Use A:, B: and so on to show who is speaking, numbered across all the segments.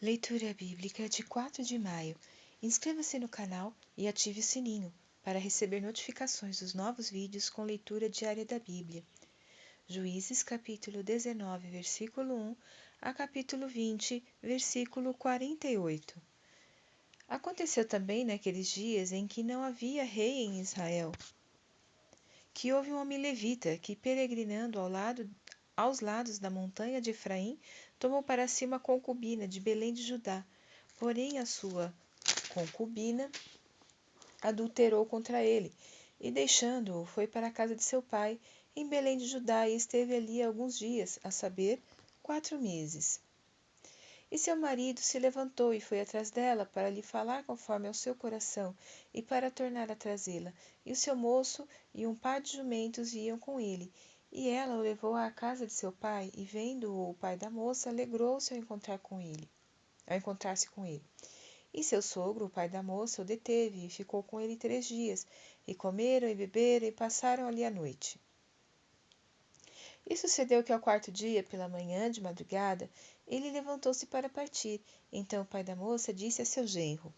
A: Leitura bíblica de 4 de maio. Inscreva-se no canal e ative o sininho para receber notificações dos novos vídeos com leitura diária da Bíblia. Juízes capítulo 19, versículo 1 a capítulo 20, versículo 48. Aconteceu também naqueles dias em que não havia rei em Israel, que houve um homem levita que, peregrinando aos lados da montanha de Efraim, tomou para si uma concubina de Belém de Judá. Porém, a sua concubina adulterou contra ele, e deixando-o, foi para a casa de seu pai, em Belém de Judá, e esteve ali alguns dias, a saber, 4 meses. E seu marido se levantou e foi atrás dela, para lhe falar conforme ao seu coração, e para tornar a trazê-la. E o seu moço e um par de jumentos iam com ele. E ela o levou à casa de seu pai, e vendo-o o pai da moça, alegrou-se ao encontrar-se com ele. E seu sogro, o pai da moça, o deteve, e ficou com ele 3 dias, e comeram e beberam, e passaram ali a noite. E sucedeu que ao 4º dia, pela manhã, de madrugada, ele levantou-se para partir. Então o pai da moça disse a seu genro: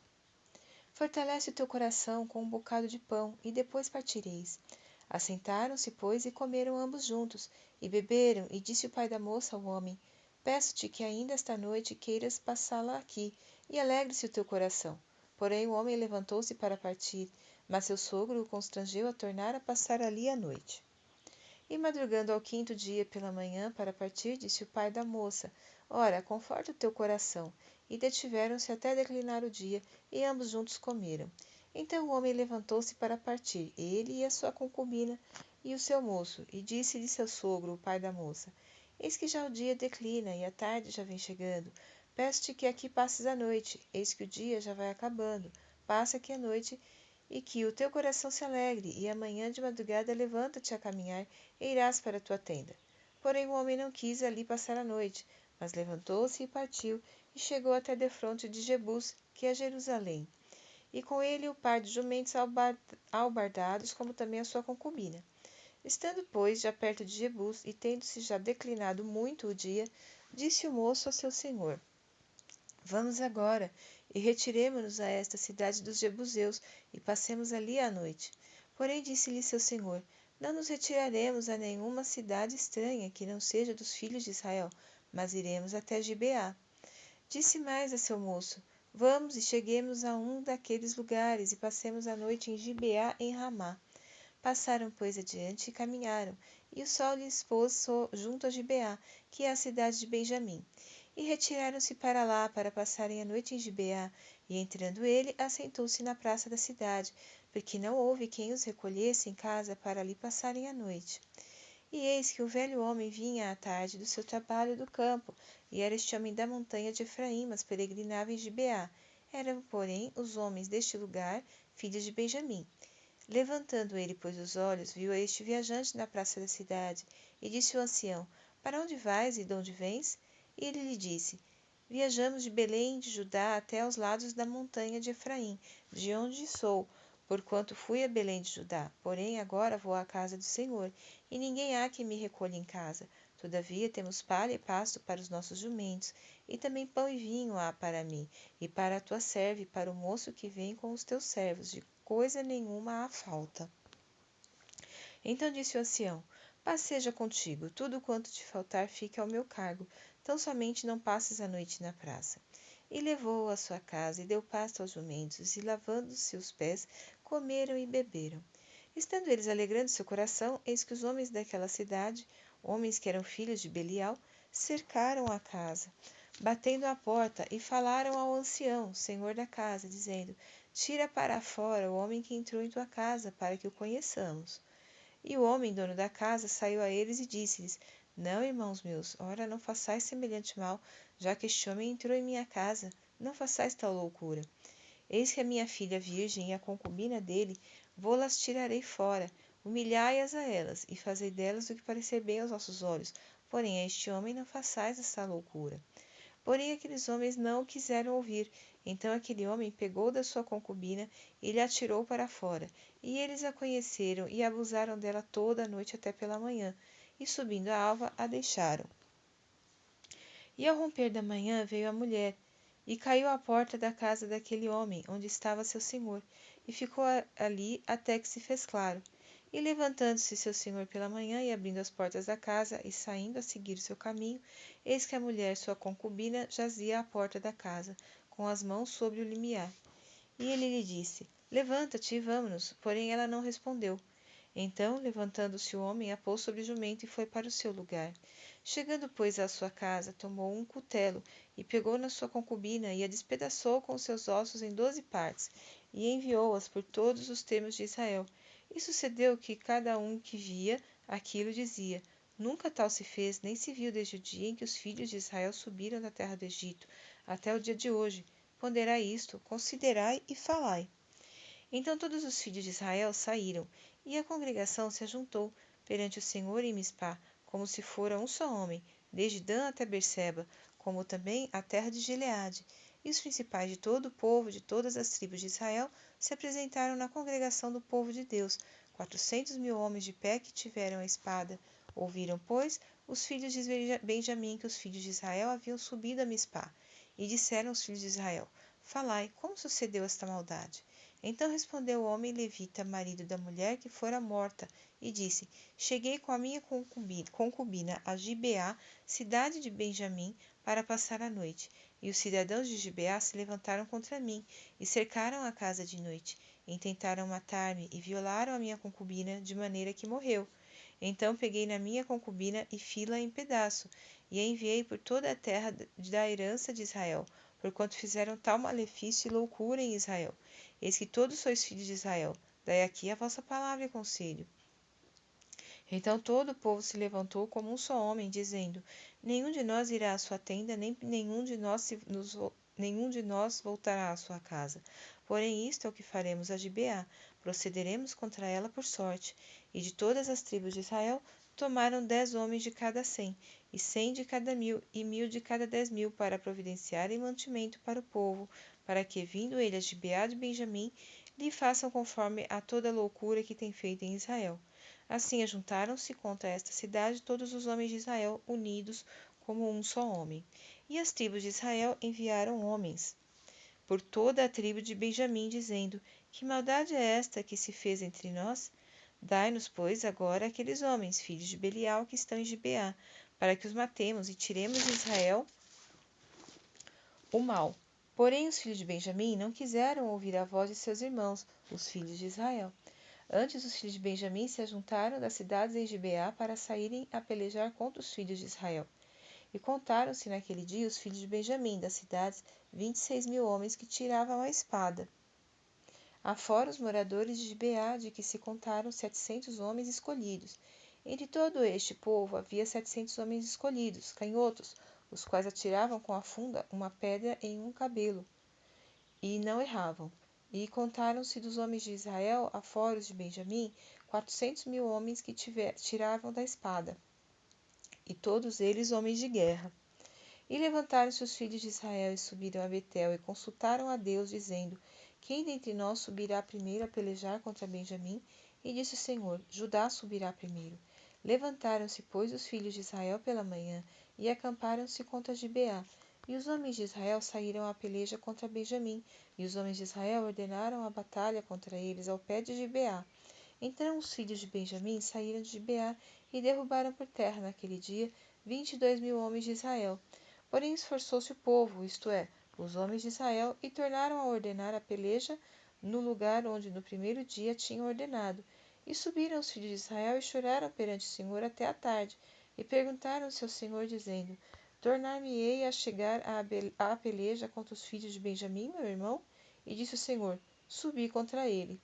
A: Fortalece o teu coração com um bocado de pão, e depois partireis. Assentaram-se, pois, e comeram ambos juntos, e beberam, e disse o pai da moça ao homem: Peço-te que ainda esta noite queiras passá-la aqui, e alegre-se o teu coração. Porém o homem levantou-se para partir, mas seu sogro o constrangeu a tornar a passar ali a noite. E madrugando ao 5º dia pela manhã para partir, disse o pai da moça: Ora, conforta o teu coração. E detiveram-se até declinar o dia, e ambos juntos comeram. Então o homem levantou-se para partir, ele e a sua concubina e o seu moço, e disse-lhe seu sogro, o pai da moça: Eis que já o dia declina, e a tarde já vem chegando. Peço-te que aqui passes a noite, eis que o dia já vai acabando. Passa aqui a noite, e que o teu coração se alegre, e amanhã de madrugada levanta-te a caminhar, e irás para a tua tenda. Porém o homem não quis ali passar a noite, mas levantou-se e partiu, e chegou até defronte de Jebus, que é Jerusalém. E com ele o par de jumentos albardados, como também a sua concubina. Estando, pois, já perto de Jebus, e tendo-se já declinado muito o dia, disse o moço a seu senhor: Vamos agora, e retiremo-nos a esta cidade dos Jebuseus, e passemos ali a noite. Porém disse-lhe seu senhor: Não nos retiraremos a nenhuma cidade estranha que não seja dos filhos de Israel, mas iremos até Gibeá. Disse mais a seu moço: Vamos e cheguemos a um daqueles lugares, e passemos a noite em Gibeá, em Ramá. Passaram, pois, adiante e caminharam, e o sol lhes pôs junto a Gibeá, que é a cidade de Benjamim. E retiraram-se para lá, para passarem a noite em Gibeá, e entrando ele, assentou-se na praça da cidade, porque não houve quem os recolhesse em casa para ali passarem a noite. E eis que o velho homem vinha à tarde do seu trabalho do campo, e era este homem da montanha de Efraim, mas peregrinava em Gibeá. Eram, porém, os homens deste lugar, filhos de Benjamim. Levantando ele, pois, os olhos, viu a este viajante na praça da cidade, e disse o ancião: Para onde vais e de onde vens? E ele lhe disse: Viajamos de Belém de Judá até aos lados da montanha de Efraim, de onde sou, porquanto fui a Belém de Judá. Porém agora vou à casa do Senhor, e ninguém há que me recolha em casa. Todavia temos palha e pasto para os nossos jumentos, e também pão e vinho há para mim, e para a tua serva, e para o moço que vem com os teus servos, de coisa nenhuma há falta. Então disse o ancião: Paz seja contigo, tudo quanto te faltar fique ao meu cargo, tão somente não passes a noite na praça. E levou-o à sua casa, e deu pasto aos jumentos, e lavando-se os pés, comeram e beberam. Estando eles alegrando seu coração, eis que os homens daquela cidade, homens que eram filhos de Belial, cercaram a casa, batendo à porta, e falaram ao ancião, senhor da casa, dizendo: Tira para fora o homem que entrou em tua casa, para que o conheçamos. E o homem, dono da casa, saiu a eles e disse-lhes: Não, irmãos meus, ora não façais semelhante mal, já que este homem entrou em minha casa, não façais tal loucura. Eis que a minha filha virgem e a concubina dele, vô-las tirarei fora, humilhai-as a elas, e fazei delas o que parecer bem aos vossos olhos, porém a este homem não façais esta loucura. Porém aqueles homens não o quiseram ouvir. Então aquele homem pegou da sua concubina e lhe atirou para fora. E eles a conheceram e abusaram dela toda a noite até pela manhã. E subindo a alva, a deixaram. E ao romper da manhã veio a mulher, e caiu à porta da casa daquele homem, onde estava seu senhor, e ficou ali até que se fez claro. E levantando-se seu senhor pela manhã, e abrindo as portas da casa, e saindo a seguir o seu caminho, eis que a mulher, sua concubina, jazia à porta da casa, com as mãos sobre o limiar. E ele lhe disse: Levanta-te e vamo-nos. Porém ela não respondeu. Então, levantando-se o homem, a pôs sobre o jumento e foi para o seu lugar. Chegando, pois, à sua casa, tomou um cutelo e pegou na sua concubina e a despedaçou com seus ossos em 12 partes e enviou-as por todos os termos de Israel. E sucedeu que cada um que via aquilo dizia: Nunca tal se fez, nem se viu desde o dia em que os filhos de Israel subiram da terra do Egito, até o dia de hoje. Ponderai isto, considerai e falai. Então todos os filhos de Israel saíram, e a congregação se ajuntou perante o Senhor em Mispá, como se fora um só homem, desde Dan até Berseba, como também a terra de Gileade. E os principais de todo o povo, de todas as tribos de Israel, se apresentaram na congregação do povo de Deus, 400.000 homens de pé que tiveram a espada. Ouviram, pois, os filhos de Benjamim que os filhos de Israel haviam subido a Mispá. E disseram os filhos de Israel: Falai, como sucedeu esta maldade? Então respondeu o homem levita, marido da mulher que fora morta, e disse: Cheguei com a minha concubina a Gibeá, cidade de Benjamim, para passar a noite. E os cidadãos de Gibeá se levantaram contra mim, e cercaram a casa de noite. Intentaram matar-me, e violaram a minha concubina, de maneira que morreu. Então peguei na minha concubina e fi-la em pedaço, e a enviei por toda a terra da herança de Israel, porquanto fizeram tal malefício e loucura em Israel. Eis que todos sois filhos de Israel. Dai aqui a vossa palavra e conselho. Então todo o povo se levantou como um só homem, dizendo: Nenhum de nós irá à sua tenda, nem nenhum de nós voltará à sua casa. Porém, isto é o que faremos a Gibeá: procederemos contra ela por sorte. E de todas as tribos de Israel tomaram 10 homens de cada 100, e 100 de cada 1.000, e 1.000 de cada 10.000, para providenciarem mantimento para o povo, para que, vindo ele a Gibeá de Benjamim, lhe façam conforme a toda a loucura que tem feito em Israel. Assim ajuntaram-se contra esta cidade todos os homens de Israel, unidos como um só homem. E as tribos de Israel enviaram homens por toda a tribo de Benjamim, dizendo: Que maldade é esta que se fez entre nós? Dai-nos, pois, agora aqueles homens, filhos de Belial, que estão em Gibeá, para que os matemos e tiremos de Israel o mal. Porém, os filhos de Benjamim não quiseram ouvir a voz de seus irmãos, os filhos de Israel. Antes, os filhos de Benjamim se ajuntaram das cidades em Gibeá para saírem a pelejar contra os filhos de Israel. E contaram-se naquele dia os filhos de Benjamim das cidades 26.000 homens que tiravam a espada. Afora os moradores de Gibeá, de que se contaram 700 homens escolhidos. Entre todo este povo havia 700 homens escolhidos, canhotos, os quais atiravam com a funda uma pedra em um cabelo, e não erravam. E contaram-se dos homens de Israel, afora os de Benjamim, 400.000 homens que tiravam da espada, e todos eles homens de guerra. E levantaram-se os filhos de Israel e subiram a Betel e consultaram a Deus, dizendo: Quem dentre nós subirá primeiro a pelejar contra Benjamim? E disse o Senhor: Judá subirá primeiro. Levantaram-se, pois, os filhos de Israel pela manhã e acamparam-se contra Gibeá. E os homens de Israel saíram à peleja contra Benjamim, e os homens de Israel ordenaram a batalha contra eles ao pé de Gibeá. Então os filhos de Benjamim saíram de Gibeá e derrubaram por terra naquele dia 22.000 homens de Israel. Porém esforçou-se o povo, isto é, os homens de Israel, e tornaram a ordenar a peleja no lugar onde no primeiro dia tinham ordenado. E subiram os filhos de Israel e choraram perante o Senhor até a tarde, e perguntaram-se ao Senhor, dizendo: Tornar-me-ei a chegar à peleja contra os filhos de Benjamim, meu irmão? E disse o Senhor: Subi contra ele.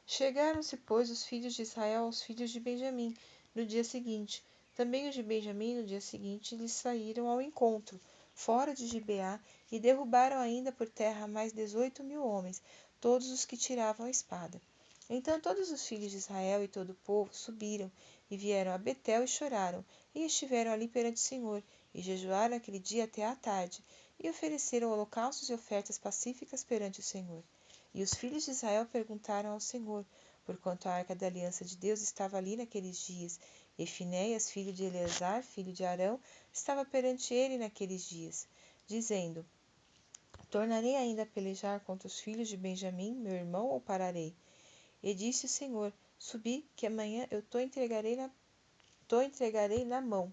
A: Chegaram-se, pois, os filhos de Israel aos filhos de Benjamim no dia seguinte. Também os de Benjamim no dia seguinte lhes saíram ao encontro, fora de Gibeá, e derrubaram ainda por terra mais 18.000 homens, todos os que tiravam a espada. Então todos os filhos de Israel e todo o povo subiram, e vieram a Betel e choraram, e estiveram ali perante o Senhor, e jejuaram aquele dia até à tarde, e ofereceram holocaustos e ofertas pacíficas perante o Senhor. E os filhos de Israel perguntaram ao Senhor, porquanto a arca da aliança de Deus estava ali naqueles dias, e Finéias, filho de Eleazar, filho de Arão, estava perante ele naqueles dias, dizendo: Tornarei ainda a pelejar contra os filhos de Benjamim, meu irmão, ou pararei? E disse o Senhor: Subi, que amanhã eu te entregarei na mão.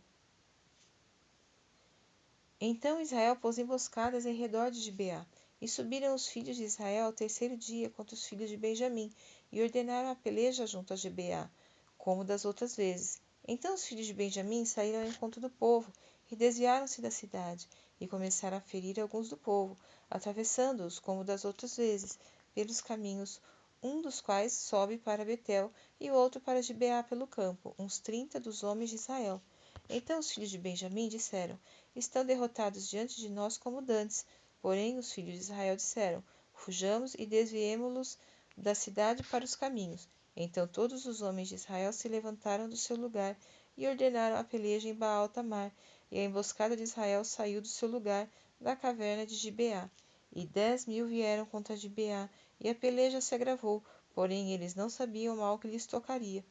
A: Então Israel pôs emboscadas em redor de Gibeá. E subiram os filhos de Israel ao terceiro dia contra os filhos de Benjamim, e ordenaram a peleja junto a Gibeá, como das outras vezes. Então os filhos de Benjamim saíram ao encontro do povo, e desviaram-se da cidade, e começaram a ferir alguns do povo, atravessando-os, como das outras vezes, pelos caminhos, um dos quais sobe para Betel, e o outro para Gibeá pelo campo, uns 30 dos homens de Israel. Então os filhos de Benjamim disseram: Estão derrotados diante de nós como dantes. Porém os filhos de Israel disseram: Fujamos e desviemo-los da cidade para os caminhos. Então todos os homens de Israel se levantaram do seu lugar e ordenaram a peleja em Baal-Tamar, e a emboscada de Israel saiu do seu lugar da caverna de Gibeá. E 10.000 vieram contra Gibeá, e a peleja se agravou, porém eles não sabiam o mal que lhes tocaria.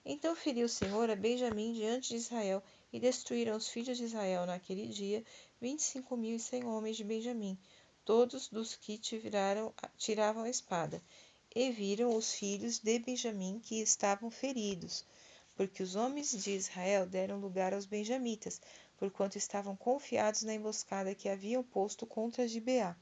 A: Então feriu o Senhor a Benjamim diante de Israel, e destruíram os filhos de Israel naquele dia 25.100 homens de Benjamim, todos dos que tiravam a espada. E viram os filhos de Benjamim que estavam feridos, porque os homens de Israel deram lugar aos benjamitas, porquanto estavam confiados na emboscada que haviam posto contra Gibeá.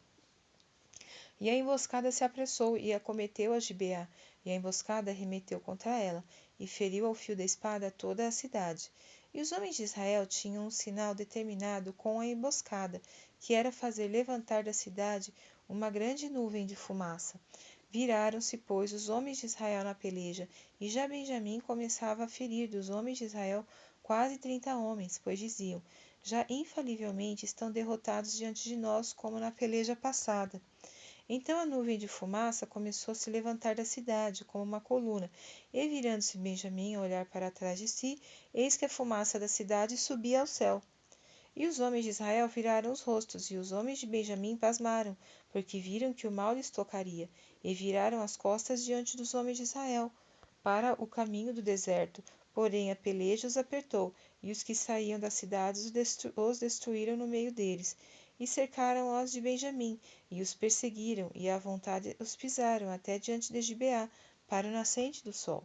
A: E a emboscada se apressou e acometeu a Gibeá, e a emboscada arremeteu contra ela, e feriu ao fio da espada toda a cidade. E os homens de Israel tinham um sinal determinado com a emboscada, que era fazer levantar da cidade uma grande nuvem de fumaça. Viraram-se, pois, os homens de Israel na peleja, e já Benjamim começava a ferir dos homens de Israel quase 30 homens, pois diziam: Já infalivelmente estão derrotados diante de nós, como na peleja passada. Então a nuvem de fumaça começou a se levantar da cidade, como uma coluna, e virando-se Benjamim a olhar para trás de si, eis que a fumaça da cidade subia ao céu. E os homens de Israel viraram os rostos, e os homens de Benjamim pasmaram, porque viram que o mal lhes tocaria, e viraram as costas diante dos homens de Israel, para o caminho do deserto. Porém a peleja os apertou, e os que saíam das cidades os destruíram no meio deles. E cercaram os de Benjamim, e os perseguiram, e à vontade os pisaram, até diante de Gibeá, para o nascente do sol.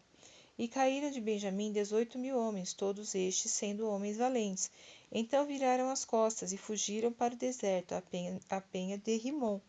A: E caíram de Benjamim 18.000 homens, todos estes sendo homens valentes. Então viraram as costas e fugiram para o deserto, à penha de Rimom.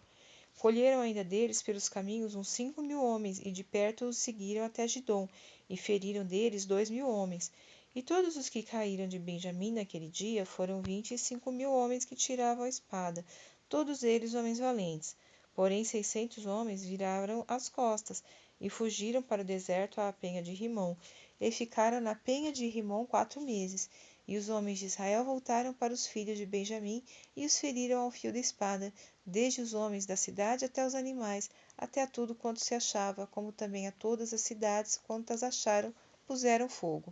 A: Colheram ainda deles pelos caminhos uns 5.000 homens, e de perto os seguiram até Gidom, e feriram deles 2.000 homens. E todos os que caíram de Benjamim naquele dia foram 25.000 homens que tiravam a espada, todos eles homens valentes. Porém 600 homens viraram as costas, e fugiram para o deserto à penha de Rimom, e ficaram na penha de Rimom 4 meses. E os homens de Israel voltaram para os filhos de Benjamim, e os feriram ao fio da espada, desde os homens da cidade até os animais, até a tudo quanto se achava, como também a todas as cidades quantas acharam, puseram fogo.